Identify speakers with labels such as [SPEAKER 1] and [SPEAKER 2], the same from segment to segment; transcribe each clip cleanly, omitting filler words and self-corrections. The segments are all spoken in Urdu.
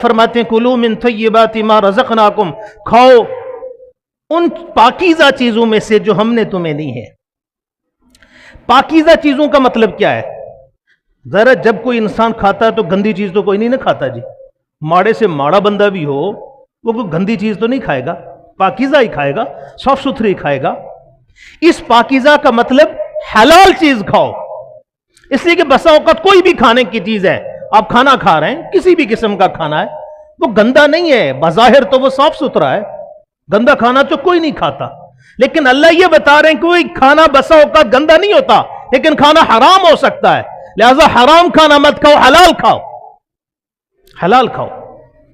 [SPEAKER 1] فرماتے ہیں کلوا من طیبات ما رزقناکم، کھاؤ ان پاکیزہ چیزوں میں سے جو ہم نے تمہیں دی ہے۔ پاکیزہ چیزوں کا مطلب کیا ہے؟ ذرا جب کوئی انسان کھاتا ہے تو گندی چیز تو کوئی نہیں نہ کھاتا جی، ماڑے سے ماڑا بندہ بھی ہو وہ کوئی گندی چیز تو نہیں کھائے گا، پاکیزہ ہی کھائے گا، صاف ستھری کھائے گا۔ اس پاکیزہ کا مطلب حلال چیز کھاؤ، اس لیے کہ بسا اوقات کوئی بھی کھانے کی چیز ہے، آپ کھانا کھا رہے ہیں کسی بھی قسم کا کھانا ہے، وہ گندا نہیں ہے، بظاہر تو وہ صاف ستھرا ہے، گندا کھانا تو کوئی نہیں کھاتا، لیکن اللہ یہ بتا رہے ہیں کہ کوئی کھانا بسا اوقات گندا نہیں ہوتا لیکن کھانا حرام ہو سکتا ہے، لہذا حرام کھانا مت کھاؤ، حلال کھاؤ، حلال کھاؤ۔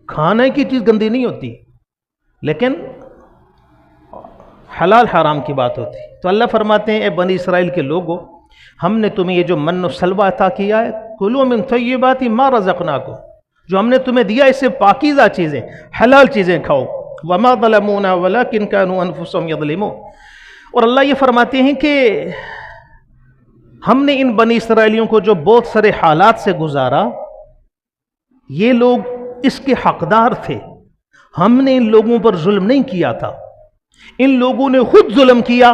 [SPEAKER 1] کھانے کی چیز گندی نہیں ہوتی لیکن حلال حرام کی بات ہوتی۔ تو اللہ فرماتے ہیں اے بنی اسرائیل کے لوگوں، ہم نے تمہیں یہ جو من و سلوہ عطا کیا ہے، کلوا من طیبات ما رزقناکم، جو ہم نے تمہیں دیا اس سے پاکیزہ چیزیں، حلال چیزیں کھاؤ۔ وما ظلمونا ولکن كانوا انفسهم یظلمون، اور اللہ یہ فرماتے ہیں کہ ہم نے ان بنی اسرائیلیوں کو جو بہت سارے حالات سے گزارا، یہ لوگ اس کے حقدار تھے، ہم نے ان لوگوں پر ظلم نہیں کیا تھا، ان لوگوں نے خود ظلم کیا۔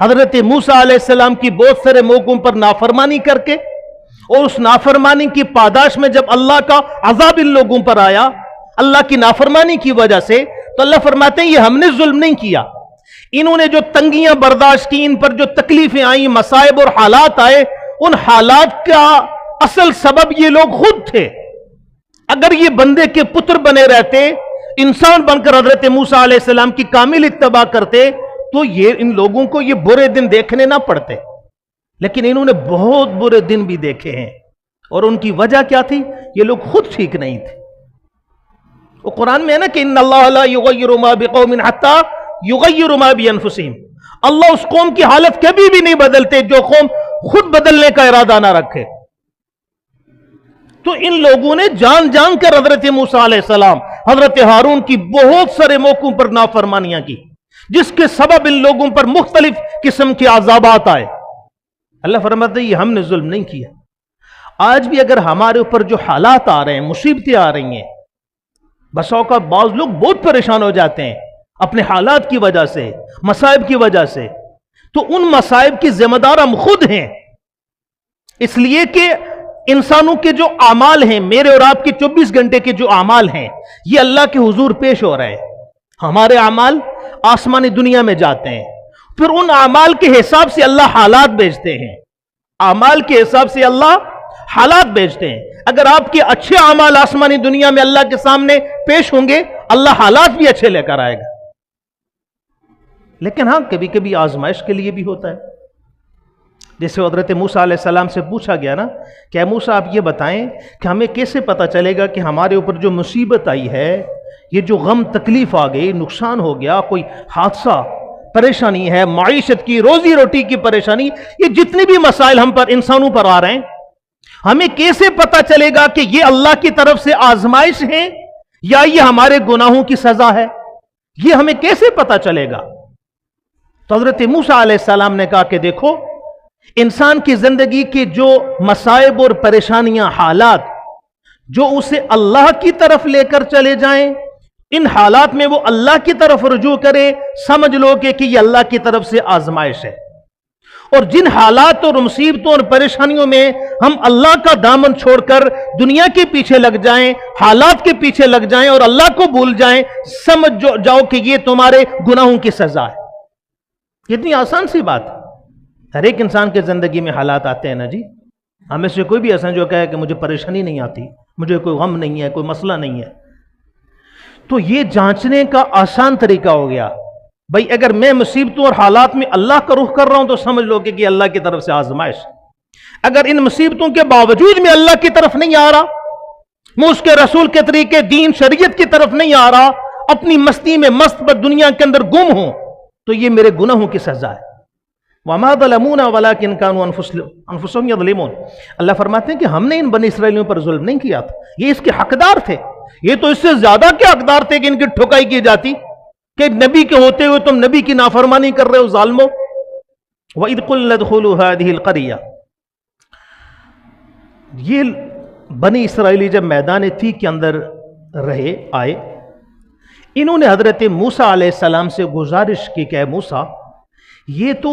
[SPEAKER 1] حضرت موسیٰ علیہ السلام کی بہت سارے موقعوں پر نافرمانی کر کے، اور اس نافرمانی کی پاداش میں جب اللہ کا عذاب ان لوگوں پر آیا اللہ کی نافرمانی کی وجہ سے، تو اللہ فرماتے ہیں یہ ہم نے ظلم نہیں کیا، انہوں نے جو تنگیاں برداشت کی، ان پر جو تکلیفیں آئیں، مصائب اور حالات آئے، ان حالات کا اصل سبب یہ لوگ خود تھے۔ اگر یہ بندے کے پتر بنے رہتے، انسان بن کر حضرت موسیٰ علیہ السلام کی کامل اتباع کرتے، تو یہ ان لوگوں کو یہ برے دن دیکھنے نہ پڑتے، لیکن انہوں نے بہت برے دن بھی دیکھے ہیں، اور ان کی وجہ کیا تھی؟ یہ لوگ خود ٹھیک نہیں تھے۔ وہ قرآن میں ہے نا کہ ان اللہ لا یغیر ما بقوم حتی یغیر ما بانفسہم، اللہ اس قوم کی حالت کبھی بھی نہیں بدلتے جو قوم خود بدلنے کا ارادہ نہ رکھے۔ تو ان لوگوں نے جان جان کر حضرت موسیٰ علیہ السلام، حضرت ہارون کی بہت سارے موقعوں پر نافرمانیاں کی، جس کے سبب ان لوگوں پر مختلف قسم کے عذابات آئے۔ اللہ فرماتے ہیں یہ ہم نے ظلم نہیں کیا۔ آج بھی اگر ہمارے اوپر جو حالات آ رہے ہیں، مصیبتیں آ رہی ہیں، بس اوقات بعض لوگ بہت پریشان ہو جاتے ہیں اپنے حالات کی وجہ سے، مصائب کی وجہ سے، تو ان مصائب کی ذمہ دار ہم خود ہیں، اس لیے کہ انسانوں کے جو اعمال ہیں، میرے اور آپ کے 24 گھنٹے کے جو اعمال ہیں، یہ اللہ کے حضور پیش ہو رہے ہیں۔ ہمارے اعمال آسمانی دنیا میں جاتے ہیں، پھر ان اعمال کے حساب سے اللہ حالات بھیجتے ہیں، اعمال کے حساب سے اللہ حالات بھیجتے ہیں۔ اگر آپ کے اچھے اعمال آسمانی دنیا میں اللہ کے سامنے پیش ہوں گے، اللہ حالات بھی اچھے لے کر آئے گا، لیکن ہاں کبھی کبھی آزمائش کے لیے بھی ہوتا ہے۔ جیسے حضرت موسیٰ علیہ السلام سے پوچھا گیا نا کہ اے موسیٰ آپ یہ بتائیں کہ ہمیں کیسے پتہ چلے گا کہ ہمارے اوپر جو مصیبت آئی ہے، یہ جو غم تکلیف آ گئی، نقصان ہو گیا، کوئی حادثہ، پریشانی ہے، معیشت کی، روزی روٹی کی پریشانی، یہ جتنے بھی مسائل ہم پر انسانوں پر آ رہے ہیں، ہمیں کیسے پتہ چلے گا کہ یہ اللہ کی طرف سے آزمائش ہے یا یہ ہمارے گناہوں کی سزا ہے؟ یہ ہمیں کیسے پتہ چلے گا؟ تو حضرت موسیٰ علیہ السلام نے کہا کہ دیکھو، انسان کی زندگی کے جو مصائب اور پریشانیاں، حالات جو اسے اللہ کی طرف لے کر چلے جائیں، ان حالات میں وہ اللہ کی طرف رجوع کرے، سمجھ لو کہ یہ اللہ کی طرف سے آزمائش ہے۔ اور جن حالات اور مصیبتوں اور پریشانیوں میں ہم اللہ کا دامن چھوڑ کر دنیا کے پیچھے لگ جائیں، حالات کے پیچھے لگ جائیں اور اللہ کو بھول جائیں، سمجھ جاؤ کہ یہ تمہارے گناہوں کی سزا ہے۔ اتنی آسان سی بات ہے۔ ہر ایک انسان کے زندگی میں حالات آتے ہیں نا جی، ہمیں سے کوئی بھی ایسا جو کہے کہ مجھے پریشانی نہیں آتی، مجھے کوئی غم نہیں ہے، کوئی مسئلہ نہیں ہے۔ تو یہ جانچنے کا آسان طریقہ ہو گیا، بھئی اگر میں مصیبتوں اور حالات میں اللہ کا رخ کر رہا ہوں تو سمجھ لو کہ یہ اللہ کی طرف سے آزمائش۔ اگر ان مصیبتوں کے باوجود میں اللہ کی طرف نہیں آ رہا، میں اس کے رسول کے طریقے، دین، شریعت کی طرف نہیں آ رہا، اپنی مستی میں مست پر دنیا کے اندر گم ہوں، تو یہ میرے گناہوں کی سزا ہے۔ وَمَا ظَلَمُونَا وَلَكِنْ كَانُوا أَنفُسَهُمْ يَظْلِمُونَ، اللہ فرماتے ہیں کہ ہم نے ان بنی اسرائیلیوں پر ظلم نہیں کیا تھا، یہ اس کے حقدار تھے، یہ تو اس سے زیادہ کے حقدار تھے کہ ان کی ٹھکائی کی جاتی، کہ نبی کے ہوتے ہوئے تم نبی کی نافرمانی کر رہے ہو ظالمو۔ وَإِذْ قُلْنَا ادْخُلُوا هَٰذِهِ الْقَرْيَةَ، یہ بنی اسرائیلی جب میدان تھی کے اندر رہے آئے، انہوں نے حضرت موسیٰ علیہ السلام سے گزارش کی کہ اے موسیٰ، یہ تو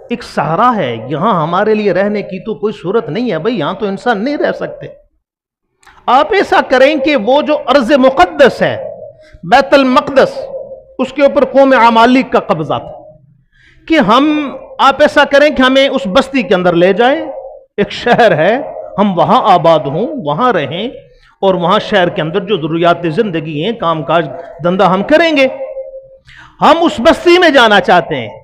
[SPEAKER 1] ایک صحرا ہے، یہاں ہمارے لیے رہنے کی تو کوئی صورت نہیں ہے بھائی، یہاں تو انسان نہیں رہ سکتے۔ آپ ایسا کریں کہ وہ جو ارض مقدس ہے بیت المقدس، اس کے اوپر قوم عمالیق کا قبضہ تھا، کہ آپ ایسا کریں کہ ہمیں اس بستی کے اندر لے جائیں، ایک شہر ہے، ہم وہاں آباد ہوں، وہاں رہیں، اور وہاں شہر کے اندر جو ضروریات زندگی ہیں، کام کاج دندہ ہم کریں گے۔ ہم اس بستی میں جانا چاہتے ہیں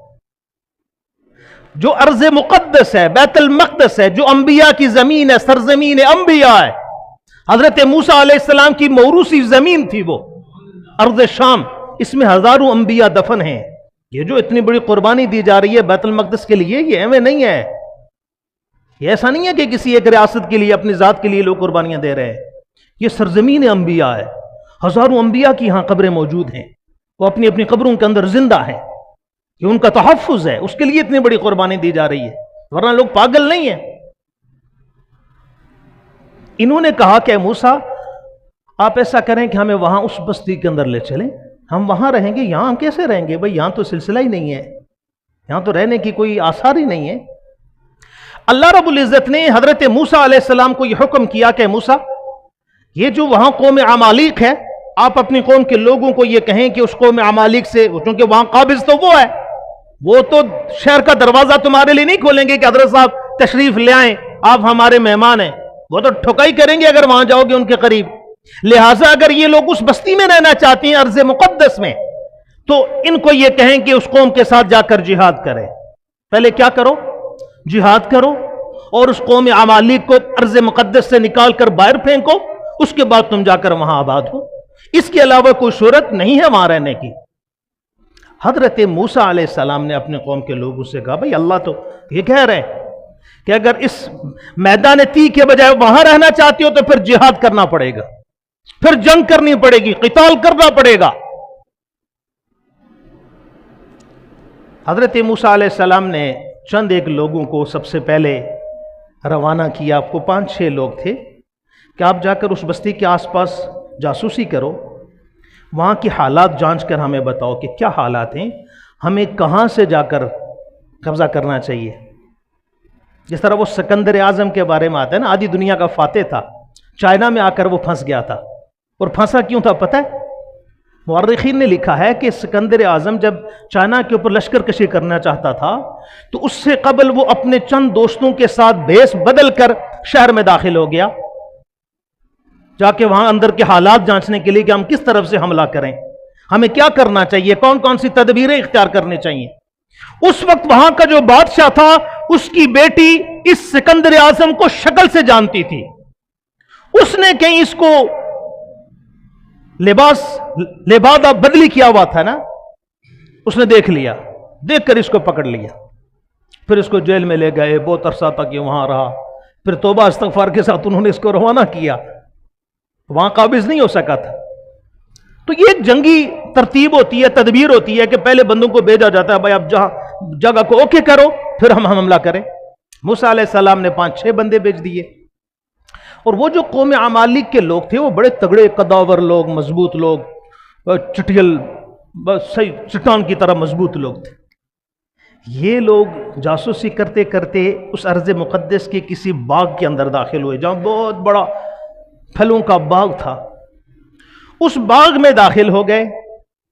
[SPEAKER 1] جو ارض مقدس ہے، بیت المقدس ہے، جو انبیاء کی زمین ہے، سرزمین انبیاء ہے۔ حضرت موسیٰ علیہ السلام کی موروثی زمین تھی وہ ارض شام، اس میں ہزاروں انبیاء دفن ہیں۔ یہ جو اتنی بڑی قربانی دی جا رہی ہے بیت المقدس کے لیے، یہ ایویں نہیں ہے، یہ ایسا نہیں ہے کہ کسی ایک ریاست کے لیے، اپنی ذات کے لیے لوگ قربانیاں دے رہے ہیں۔ یہ سرزمین انبیاء ہے، ہزاروں انبیاء کی یہاں قبریں موجود ہیں، وہ اپنی اپنی قبروں کے اندر زندہ ہیں، یہ ان کا تحفظ ہے، اس کے لیے اتنی بڑی قربانی دی جا رہی ہے، ورنہ لوگ پاگل نہیں ہیں۔ انہوں نے کہا کہ موسیٰ، آپ ایسا کریں کہ ہمیں وہاں اس بستی کے اندر لے چلیں، ہم وہاں رہیں گے، یہاں ہم کیسے رہیں گے بھئی، یہاں تو سلسلہ ہی نہیں ہے، یہاں تو رہنے کی کوئی آثار ہی نہیں ہے۔ اللہ رب العزت نے حضرت موسیٰ علیہ السلام کو یہ حکم کیا کہ موسیٰ، یہ جو وہاں قوم عمالیق ہے، آپ اپنی قوم کے لوگوں کو یہ کہیں کہ اس قوم عمالیق سے، چونکہ وہاں قابض تو وہ ہے، وہ تو شہر کا دروازہ تمہارے لیے نہیں کھولیں گے کہ حضرت صاحب تشریف لے آئیں، آپ ہمارے مہمان ہیں، وہ تو ٹھکائی کریں گے اگر وہاں جاؤ گے ان کے قریب۔ لہٰذا اگر یہ لوگ اس بستی میں رہنا چاہتی ہیں ارض مقدس میں، تو ان کو یہ کہیں کہ اس قوم کے ساتھ جا کر جہاد کریں۔ پہلے کیا کرو؟ جہاد کرو، اور اس قوم عمالیق کو ارض مقدس سے نکال کر باہر پھینکو، اس کے بعد تم جا کر وہاں آباد ہو، اس کے علاوہ کوئی صورت نہیں ہے وہاں رہنے کی۔ حضرت موسیٰ علیہ السلام نے اپنے قوم کے لوگوں سے کہا بھئی اللہ تو یہ کہہ رہے ہیں کہ اگر اس میدان تی کے بجائے وہاں رہنا چاہتی ہو تو پھر جہاد کرنا پڑے گا، پھر جنگ کرنی پڑے گی، قتال کرنا پڑے گا۔ حضرت موسیٰ علیہ السلام نے چند ایک لوگوں کو سب سے پہلے روانہ کیا، آپ کو 5-6 لوگ تھے، کہ آپ جا کر اس بستی کے آس پاس جاسوسی کرو، وہاں کی حالات جانچ کر ہمیں بتاؤ کہ کیا حالات ہیں، ہمیں کہاں سے جا کر قبضہ کرنا چاہیے۔ جس طرح وہ سکندر اعظم کے بارے میں آتا ہے نا، آدھی دنیا کا فاتح تھا، چائنا میں آ کر وہ پھنس گیا تھا، اور پھنسا کیوں تھا پتہ ہے؟ مورخین نے لکھا ہے کہ سکندر اعظم جب چائنا کے اوپر لشکر کشی کرنا چاہتا تھا تو اس سے قبل وہ اپنے چند دوستوں کے ساتھ بھیس بدل کر شہر میں داخل ہو گیا، جا کے وہاں اندر کے حالات جانچنے کے لیے کہ ہم کس طرف سے حملہ کریں، ہمیں کیا کرنا چاہیے، کون کون سی تدبیریں اختیار کرنی چاہیے۔ اس وقت وہاں کا جو بادشاہ تھا، اس کی بیٹی اس سکندر اعظم کو شکل سے جانتی تھی، اس نے کہیں اس کو لبادہ بدلی کیا ہوا تھا نا، اس نے دیکھ لیا، دیکھ کر اس کو پکڑ لیا، پھر اس کو جیل میں لے گئے، بہت عرصہ تک یہ وہاں رہا، پھر توبہ استغفار کے ساتھ انہوں نے اس کو روانہ کیا، وہاں قابض نہیں ہو سکا تھا۔ تو یہ ایک جنگی ترتیب ہوتی ہے، تدبیر ہوتی ہے کہ پہلے بندوں کو بھیجا جاتا ہے بھائی اب جگہ کو اوکے کرو، پھر ہم حملہ کریں۔ موسیٰ علیہ السلام نے 5-6 بندے بھیج دیے، اور وہ جو قوم عمالیق کے لوگ تھے وہ بڑے تگڑے قداور لوگ، مضبوط لوگ، چٹیل، صحیح چٹان کی طرح مضبوط لوگ تھے۔ یہ لوگ جاسوسی کرتے کرتے اس ارض مقدس کے کسی باغ کے اندر داخل ہوئے، جہاں بہت بڑا پھلوں کا باغ تھا، اس باغ میں داخل ہو گئے۔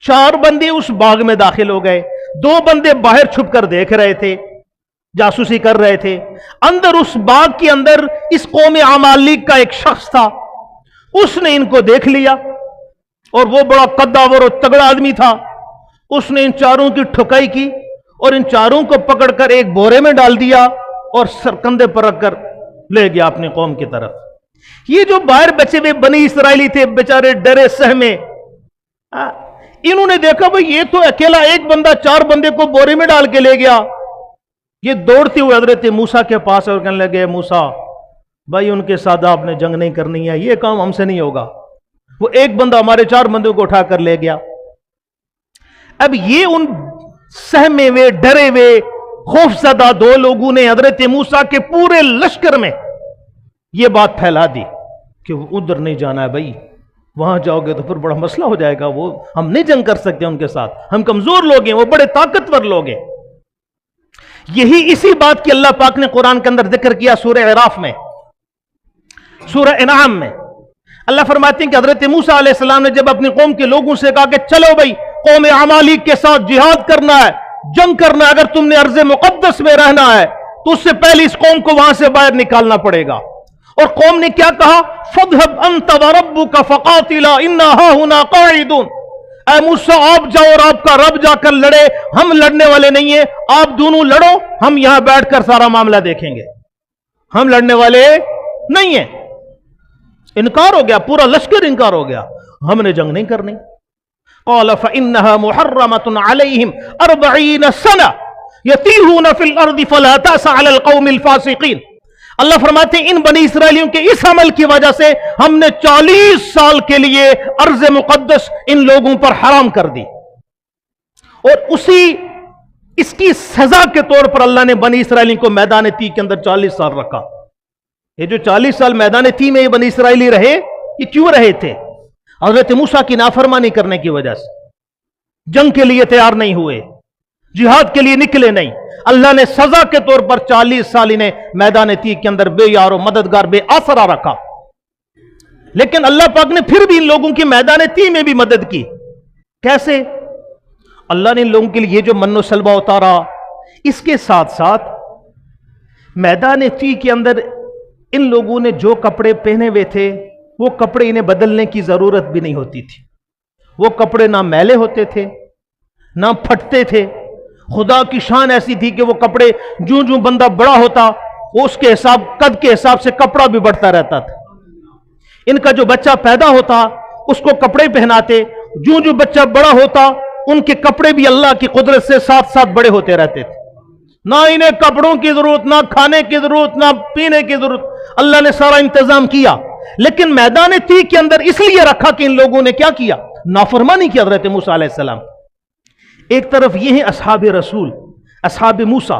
[SPEAKER 1] 4 بندے اس باغ میں داخل ہو گئے، 2 بندے باہر چھپ کر دیکھ رہے تھے، جاسوسی کر رہے تھے۔ اندر اس باغ کے اندر اس قوم عمالیق کا ایک شخص تھا، اس نے ان کو دیکھ لیا، اور وہ بڑا قداور اور تگڑا آدمی تھا، اس نے ان 4 کی ٹھکائی کی اور ان 4 کو پکڑ کر ایک بورے میں ڈال دیا اور سرکندے پر رکھ کر لے گیا اپنی قوم کی طرف۔ یہ جو باہر بچے ہوئے بنی اسرائیلی تھے بیچارے ڈرے سہمے، انہوں نے دیکھا بھئی یہ تو اکیلا ایک بندہ 4 بندے کو بورے میں ڈال کے لے گیا۔ یہ دوڑتے ہوئے حضرت موسیٰ کے پاس اور کہنے لگے موسیٰ بھائی ان کے ساتھ آپ نے جنگ نہیں کرنی ہے، یہ کام ہم سے نہیں ہوگا، وہ ایک بندہ ہمارے 4 بندوں کو اٹھا کر لے گیا۔ اب یہ ان سہمے ہوئے ڈرے ہوئے خوف زدہ 2 لوگوں نے حضرت موسیٰ کے پورے لشکر میں یہ بات پھیلا دی کہ ادھر نہیں جانا ہے بھائی، وہاں جاؤ گے تو پھر بڑا مسئلہ ہو جائے گا، وہ ہم نہیں جنگ کر سکتے ان کے ساتھ، ہم کمزور لوگ ہیں، وہ بڑے طاقتور لوگ ہیں۔ یہی اسی بات کی اللہ پاک نے قرآن کے اندر ذکر کیا سورہ اعراف میں، سورہ انعام میں۔ اللہ فرماتے ہیں کہ حضرت موسیٰ علیہ السلام نے جب اپنی قوم کے لوگوں سے کہا کہ چلو بھائی قوم عمالیق کے ساتھ جہاد کرنا ہے، جنگ کرنا ہے، اگر تم نے ارض مقدس میں رہنا ہے تو اس سے پہلے اس قوم کو وہاں سے باہر نکالنا پڑے گا۔ اور قوم نے کیا کہا؟ فَاذْهَبْ أَنْتَ وَرَبُّكَ فَقَاتِلَا إِنَّا هَاهُنَا قَاعِدُونَ، اے موسیٰ آپ جاؤ اور آپ کا رب جا کر لڑے، ہم لڑنے والے نہیں ہیں، آپ دونوں لڑو، ہم یہاں بیٹھ کر سارا معاملہ دیکھیں گے، ہم لڑنے والے نہیں ہیں۔ انکار ہو گیا، پورا لشکر انکار ہو گیا، ہم نے جنگ نہیں کرنی۔ قَالَ فَإِنَّهَا مُحَرَّمَةٌ عَلَيْهِمْ 40 سَنَةً يَتِيهُونَ فِي الْأَرْضِ فَلَا تَأْسَ عَلَى الْقَوْمِ الْفَاسِقِينَ۔ اللہ فرماتے ہیں ان بنی اسرائیلیوں کے اس عمل کی وجہ سے ہم نے 40 سال کے لیے ارض مقدس ان لوگوں پر حرام کر دی، اور اس کی سزا کے طور پر اللہ نے بنی اسرائیلیوں کو میدان تی کے اندر 40 سال رکھا۔ یہ جو 40 سال میدان تی میں یہ بنی اسرائیلی رہے، یہ کیوں رہے تھے؟ حضرت موسیٰ کی نافرمانی کرنے کی وجہ سے، جنگ کے لیے تیار نہیں ہوئے، جہاد کے لیے نکلے نہیں۔ اللہ نے سزا کے طور پر 40 سال انہیں میدان تی کے اندر بے یار و مددگار، بے آسرا رکھا۔ لیکن اللہ پاک نے پھر بھی ان لوگوں کی میدان تی میں بھی مدد کی۔ کیسے؟ اللہ نے ان لوگوں کے لیے یہ جو من و سلوہ اتارا، اس کے ساتھ ساتھ میدان تی کے اندر ان لوگوں نے جو کپڑے پہنے ہوئے تھے وہ کپڑے انہیں بدلنے کی ضرورت بھی نہیں ہوتی تھی۔ وہ کپڑے نہ میلے ہوتے تھے نہ پھٹتے تھے۔ خدا کی شان ایسی تھی کہ وہ کپڑے جوں جوں بندہ بڑا ہوتا وہ اس کے حساب، قد کے حساب سے کپڑا بھی بڑھتا رہتا تھا۔ ان کا جو بچہ پیدا ہوتا اس کو کپڑے پہناتے، جوں جوں بچہ بڑا ہوتا ان کے کپڑے بھی اللہ کی قدرت سے ساتھ ساتھ بڑے ہوتے رہتے تھے۔ نہ انہیں کپڑوں کی ضرورت، نہ کھانے کی ضرورت، نہ پینے کی ضرورت، اللہ نے سارا انتظام کیا۔ لیکن میدان تی کے اندر اس لیے رکھا کہ ان لوگوں نے کیا کیا؟ نافرمانی کی حضرت موسیٰ علیہ السلام۔ ایک طرف یہ ہیں اصحاب رسول، اصحاب موسیٰ،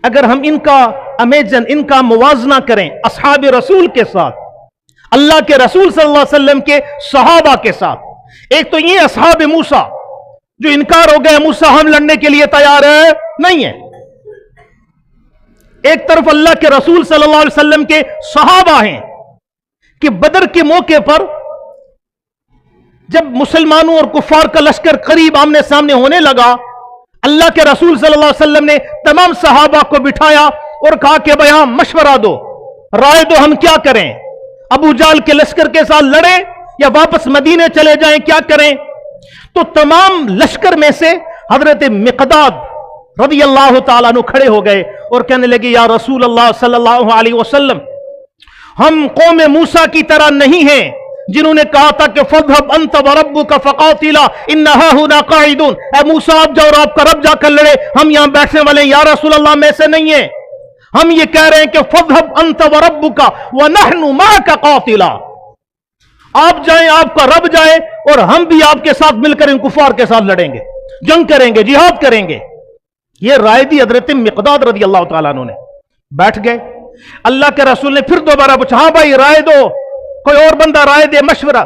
[SPEAKER 1] اگر ہم ان کا ان کا موازنہ کریں اصحاب رسول کے ساتھ، اللہ کے رسول صلی اللہ علیہ وسلم کے صحابہ کے ساتھ، ایک تو یہ اصحاب موسیٰ جو انکار ہو گئے، موسیٰ ہم لڑنے کے لیے تیار ہے نہیں ہے۔ ایک طرف اللہ کے رسول صلی اللہ علیہ وسلم کے صحابہ ہیں کہ بدر کے موقع پر جب مسلمانوں اور کفار کا لشکر قریب آمنے سامنے ہونے لگا، اللہ کے رسول صلی اللہ علیہ وسلم نے تمام صحابہ کو بٹھایا اور کہا کہ بھائی ہاں مشورہ دو، رائے دو، ہم کیا کریں؟ ابو جہل کے لشکر کے ساتھ لڑیں یا واپس مدینے چلے جائیں، کیا کریں؟ تو تمام لشکر میں سے حضرت مقداد رضی اللہ تعالیٰ عنہ کھڑے ہو گئے اور کہنے لگے یا رسول اللہ صلی اللہ علیہ وسلم، ہم قوم موسیٰ کی طرح نہیں ہیں جنہوں نے کہا تھا کہ فَاذْهَبْ أَنْتَ وَرَبُّكَ فَقَاتِلَا إِنَّ هَاهُنَا قَاعِدُونَ، اے موسیٰ آپ جاؤ اور آپ کا رب جا کر لڑے، ہم یہاں بیٹھنے والے ہیں۔ یا رسول اللہ میں سے نہیں ہیں، ہم یہ کہہ رہے ہیں کہ فَاذْهَبْ أَنْتَ وَرَبُّكَ وَنَحْنُ مَعَكَ قَاتِلَا، آپ جائیں، آپ کا رب جائے اور ہم بھی آپ کے ساتھ مل کر ان کفار کے ساتھ لڑیں گے، جنگ کریں گے، جہاد کریں گے۔ یہ رائے دی حضرت مقداد رضی اللہ تعالیٰ عنہ نے۔ بیٹھ گئے، اللہ کے رسول نے پھر دوبارہ پوچھا ہاں بھائی رائے دو، کوئی اور بندہ رائے دے، مشورہ۔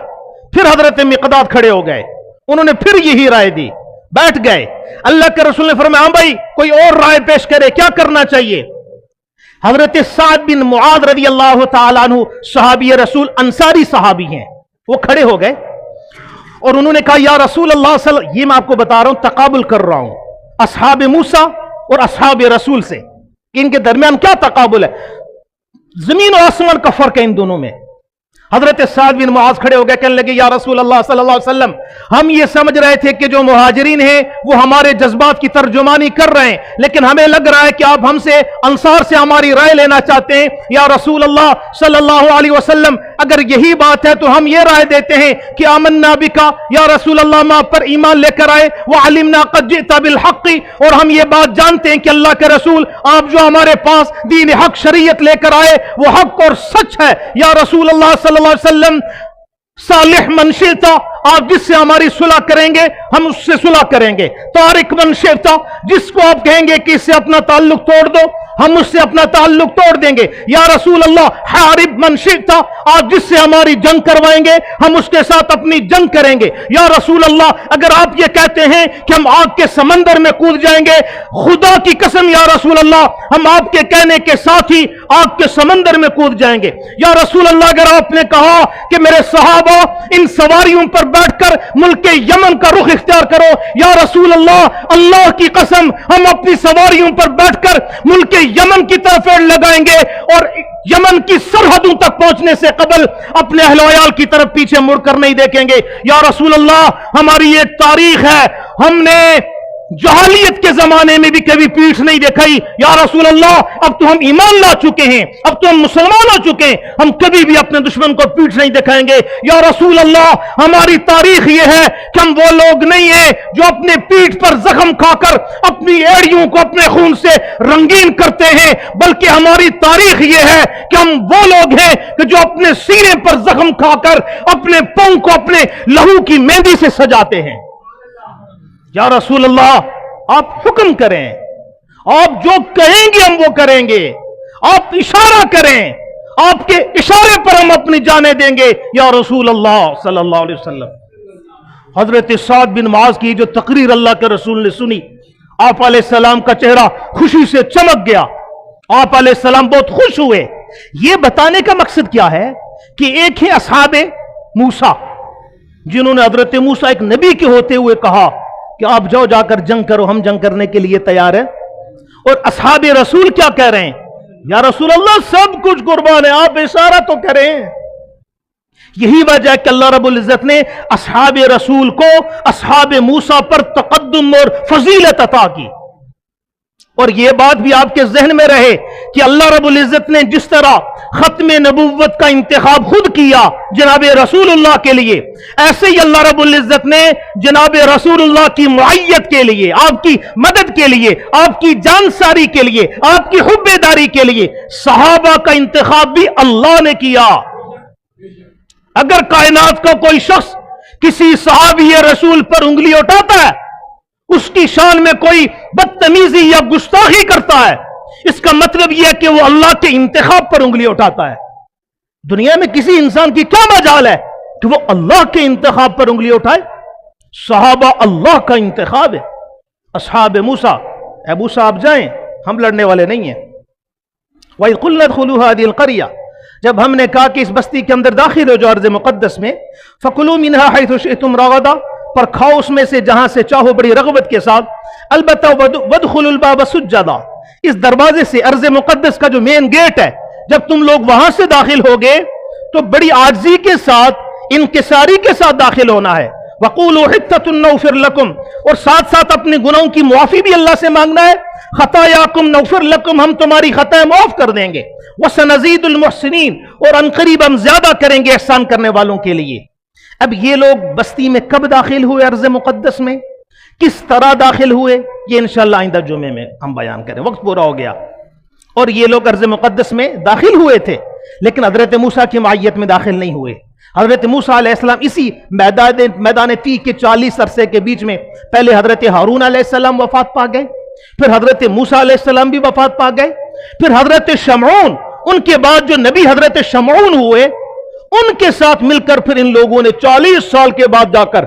[SPEAKER 1] پھر حضرت مقداد کھڑے ہو گئے، انہوں نے پھر یہی رائے دی، بیٹھ گئے۔ اللہ کے رسول نے فرمایا ہاں بھائی کوئی اور رائے پیش کرے، کیا کرنا چاہیے؟ حضرت سعد بن معاذ رضی اللہ تعالیٰ عنہ صحابی رسول، انصاری صحابی ہیں، وہ کھڑے ہو گئے اور انہوں نے کہا یا رسول اللہ یہ میں آپ کو بتا رہا ہوں، تقابل کر رہا ہوں اصحاب موسیٰ اور اصحاب رسول سے، ان کے درمیان کیا تقابل ہے؟ زمین و آسمان کا فرق ہے ان دونوں میں۔ حضرت سعد بن معاذ کھڑے ہو گئے، کہنے لگے یا رسول اللہ صلی اللہ علیہ وسلم، ہم یہ سمجھ رہے تھے کہ جو مہاجرین ہیں وہ ہمارے جذبات کی ترجمانی کر رہے ہیں، لیکن ہمیں لگ رہا ہے کہ آپ ہم سے انصار سے ہماری رائے لینا چاہتے ہیں۔ یا رسول اللہ صلی اللہ علیہ وسلم اگر یہی بات ہے تو ہم یہ رائے دیتے ہیں کہ آمنا بکا، یا رسول اللہ ہم آپ پر ایمان لے کر آئے، وعلمنا قد جئت بالحق، اور ہم یہ بات جانتے ہیں کہ اللہ کے رسول آپ جو ہمارے پاس دین حق شریعت لے کر آئے وہ حق اور سچ ہے۔ یا رسول اللہ صلی اللہ علیہ وسلم صالح من شئتا، آپ جس سے ہماری صلح کریں گے ہم اس سے صلح کریں گے، تارک من شئتا، جس کو آپ کہیں گے کہ اس سے اپنا تعلق توڑ دو ہم اس سے اپنا تعلق توڑ دیں گے. یا رسول اللہ حارب من شئت، آپ جس سے ہماری جنگ کروائیں گے ہم اس کے ساتھ اپنی جنگ کریں گے. یا رسول اللہ اگر آپ یہ کہتے ہیں کہ ہم آگ کے سمندر میں کود جائیں گے، خدا کی قسم یا رسول اللہ ہم آپ کے کہنے کے ساتھ ہی آگ کے سمندر میں کود جائیں گے. یا رسول اللہ اگر آپ نے کہا کہ میرے صحابہ ان سواریوں پر بیٹھ کر ملک یمن کا رخ اختیار کرو، یا رسول اللہ اللہ کی قسم ہم اپنی سواریوں پر بیٹھ کر ملک یمن کی طرف لگائیں گے اور یمن کی سرحدوں تک پہنچنے سے قبل اپنے اہل و عیال کی طرف پیچھے مڑ کر نہیں دیکھیں گے. یا رسول اللہ ہماری ایک تاریخ ہے، ہم نے جہالیت کے زمانے میں بھی کبھی پیٹھ نہیں دکھائی. یا رسول اللہ اب تو ہم ایمان لا چکے ہیں، اب تو ہم مسلمان ہو چکے ہیں، ہم کبھی بھی اپنے دشمن کو پیٹھ نہیں دکھائیں گے. یا رسول اللہ ہماری تاریخ یہ ہے کہ ہم وہ لوگ نہیں ہیں جو اپنے پیٹھ پر زخم کھا کر اپنی ایڑیوں کو اپنے خون سے رنگین کرتے ہیں، بلکہ ہماری تاریخ یہ ہے کہ ہم وہ لوگ ہیں کہ جو اپنے سینے پر زخم کھا کر اپنے پاؤں کو اپنے لہو کی مہندی سے سجاتے ہیں. یا رسول اللہ آپ حکم کریں، آپ جو کہیں گے ہم وہ کریں گے، آپ اشارہ کریں، آپ کے اشارے پر ہم اپنی جانیں دیں گے. یا رسول اللہ صلی اللہ علیہ وسلم. حضرت سعد بن معاذ کی جو تقریر اللہ کے رسول نے سنی، آپ علیہ السلام کا چہرہ خوشی سے چمک گیا، آپ علیہ السلام بہت خوش ہوئے. یہ بتانے کا مقصد کیا ہے کہ ایک ہے اصحاب موسیٰ جنہوں نے حضرت موسیٰ ایک نبی کے ہوتے ہوئے کہا کہ آپ جاؤ جا کر جنگ کرو، ہم جنگ کرنے کے لیے تیار ہیں. اور اصحاب رسول کیا کہہ رہے ہیں؟ یا رسول اللہ سب کچھ قربان ہے، آپ اشارہ تو کریں. یہی وجہ ہے کہ اللہ رب العزت نے اصحاب رسول کو اصحاب موسیٰ پر تقدم اور فضیلت عطا کی. اور یہ بات بھی آپ کے ذہن میں رہے کہ اللہ رب العزت نے جس طرح ختم نبوت کا انتخاب خود کیا جناب رسول اللہ کے لیے، ایسے ہی اللہ رب العزت نے جناب رسول اللہ کی معیت کے لیے، آپ کی مدد کے لیے، آپ کی جانساری کے لیے، آپ کی حب داری کے لیے صحابہ کا انتخاب بھی اللہ نے کیا. اگر کائنات کا کوئی شخص کسی صحابی رسول پر انگلی اٹھاتا ہے، اس کی شان میں کوئی بدتمیزی یا گستاخی کرتا ہے، اس کا مطلب یہ ہے کہ وہ اللہ کے انتخاب پر انگلی اٹھاتا ہے. دنیا میں کسی انسان کی کیا مجال ہے کہ وہ اللہ کے انتخاب پر انگلی اٹھائے؟ صحابہ اللہ کا انتخاب ہے. اصحاب موسیٰ، اے موسیٰ آپ جائیں، ہم لڑنے والے نہیں ہیں. وَإِذْ قُلْنَا ادْخُلُوا هَٰذِهِ الْقَرْيَةَ، جب ہم نے کہا کہ اس بستی کے اندر داخل ہو جو ارض مقدس میں، فَكُلُوا مِنْهَا حَيْثُ شِئْتُمْ رَغَدًا، پر کھاؤ اس میں سے جہاں سے چاہو بڑی رغبت کے ساتھ. البتہ وَادْخُلُوا الْبَابَ سُجَّدًا، اس دروازے سے ارض مقدس کا جو مین گیٹ ہے، جب تم لوگ وہاں سے داخل ہوگے تو بڑی عاجزی کے ساتھ، انکساری کے ساتھ داخل ہونا ہے. وَقُولُوا حِطَّةٌ نَغْفِرْ لَكُمْ، اور ساتھ ساتھ اپنے گناہوں کی معافی بھی اللہ سے مانگنا ہے. خطاياكم نغفر لكم، ہم تمہاری خطائیں معاف کر دیں گے. وَسَنَزِيدُ الْمُحْسِنِينَ، اور عنقریب ہم زیادہ کریں گے احسان کرنے والوں کے لیے. اب یہ لوگ بستی میں کب داخل ہوئے؟ ارض مقدس میں کس طرح داخل ہوئے؟ یہ انشاءاللہ آئندہ جمعے میں ہم بیان کریں، وقت پورا ہو گیا. اور یہ لوگ ارض مقدس میں داخل ہوئے تھے لیکن حضرت موسیٰ کی معیت میں داخل نہیں ہوئے. حضرت موسیٰ علیہ السلام اسی میدان تی کے 40 عرصے کے بیچ میں پہلے حضرت ہارون علیہ السلام وفات پا گئے، پھر حضرت موسیٰ علیہ السلام بھی وفات پا گئے، پھر حضرت شمعون، ان کے بعد جو نبی حضرت شمعون ہوئے، ان کے ساتھ مل کر پھر ان لوگوں نے 40 سال کے بعد جا کر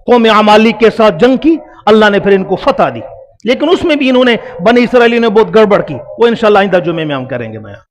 [SPEAKER 1] قوم عمالیق کے ساتھ جنگ کی. اللہ نے پھر ان کو فتح دی، لیکن اس میں بھی انہوں نے بنی اسرائیل نے بہت گڑبڑ کی. وہ انشاءاللہ آئندہ جمعے میں ہم کریں گے بیان.